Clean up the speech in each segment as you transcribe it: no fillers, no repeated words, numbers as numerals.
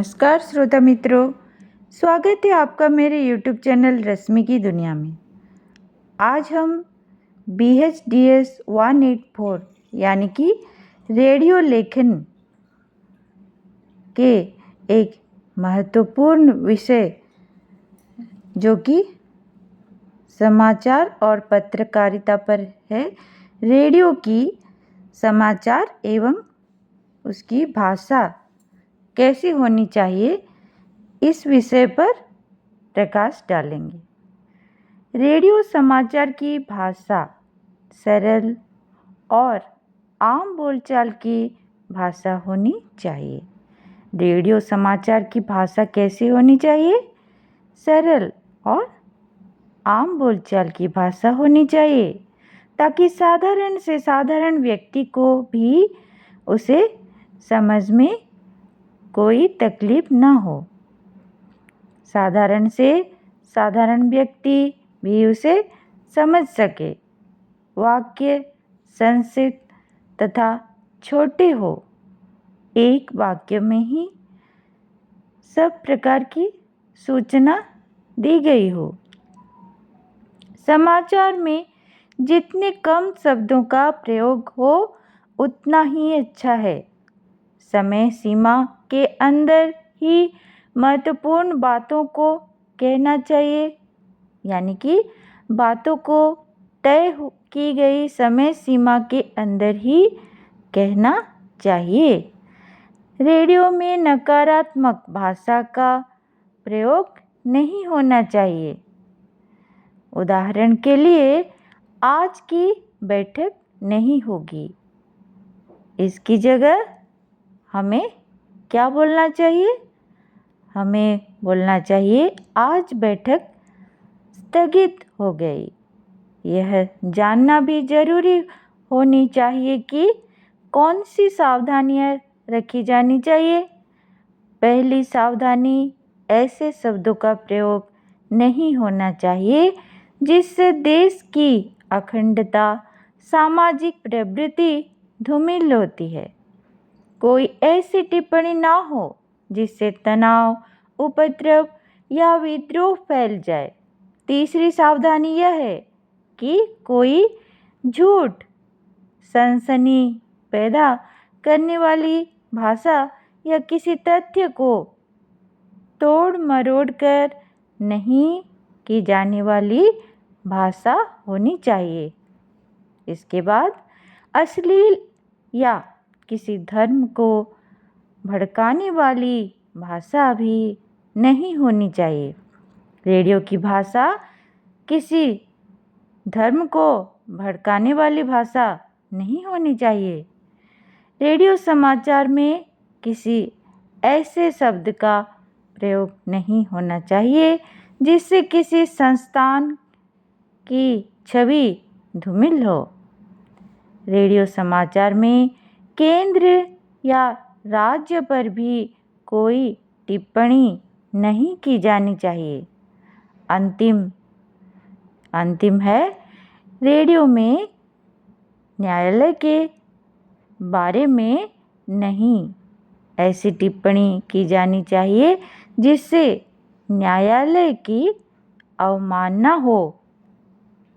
नमस्कार श्रोता मित्रों, स्वागत है आपका मेरे YouTube चैनल रश्मि की दुनिया में। आज हम BHDS 184 यानी कि रेडियो लेखन के एक महत्वपूर्ण विषय जो कि समाचार और पत्रकारिता पर है, रेडियो की समाचार एवं उसकी भाषा कैसी होनी चाहिए, इस विषय पर प्रकाश डालेंगे। रेडियो समाचार की भाषा सरल और आम बोलचाल की भाषा होनी चाहिए। रेडियो समाचार की भाषा कैसी होनी चाहिए? सरल और आम बोलचाल की भाषा होनी चाहिए, ताकि साधारण से साधारण व्यक्ति को भी उसे समझ में कोई तकलीफ न हो। साधारण से साधारण व्यक्ति भी उसे समझ सके। वाक्य संक्षिप्त तथा छोटे हो, एक वाक्य में ही सब प्रकार की सूचना दी गई हो। समाचार में जितने कम शब्दों का प्रयोग हो उतना ही अच्छा है। समय सीमा के अंदर ही महत्वपूर्ण बातों को कहना चाहिए, यानी कि बातों को तय की गई समय सीमा के अंदर ही कहना चाहिए। रेडियो में नकारात्मक भाषा का प्रयोग नहीं होना चाहिए। उदाहरण के लिए, आज की बैठक नहीं होगी। इसकी जगह हमें क्या बोलना चाहिए? हमें बोलना चाहिए, आज बैठक स्थगित हो गई। यह जानना भी जरूरी होनी चाहिए कि कौन सी सावधानियां रखी जानी चाहिए। पहली सावधानी, ऐसे शब्दों का प्रयोग नहीं होना चाहिए जिससे देश की अखंडता, सामाजिक प्रवृत्ति धूमिल होती है। कोई ऐसी टिप्पणी ना हो जिससे तनाव, उपद्रव या विद्रोह फैल जाए। तीसरी सावधानी यह है कि कोई झूठ, सनसनी पैदा करने वाली भाषा या किसी तथ्य को तोड़ मरोड़ कर नहीं की जाने वाली भाषा होनी चाहिए। इसके बाद अश्लील या किसी धर्म को भड़काने वाली भाषा भी नहीं होनी चाहिए। रेडियो की भाषा किसी धर्म को भड़काने वाली भाषा नहीं होनी चाहिए। रेडियो समाचार में किसी ऐसे शब्द का प्रयोग नहीं होना चाहिए जिससे किसी संस्थान की छवि धूमिल हो। रेडियो समाचार में केंद्र या राज्य पर भी कोई टिप्पणी नहीं की जानी चाहिए। अंतिम है, रेडियो में न्यायालय के बारे में नहीं ऐसी टिप्पणी की जानी चाहिए जिससे न्यायालय की अवमानना हो।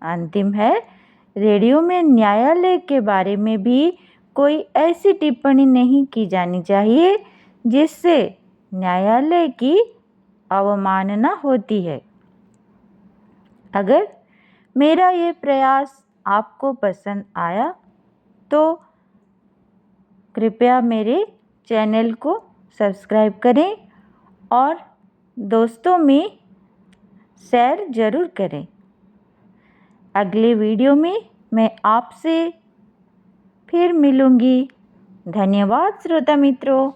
अंतिम है, रेडियो में न्यायालय के बारे में भी कोई ऐसी टिप्पणी नहीं की जानी चाहिए जिससे न्यायालय की अवमानना होती है। अगर मेरा ये प्रयास आपको पसंद आया तो कृपया मेरे चैनल को सब्सक्राइब करें और दोस्तों में शेयर ज़रूर करें। अगले वीडियो में मैं आपसे फिर मिलूंगी। धन्यवाद श्रोता मित्रों।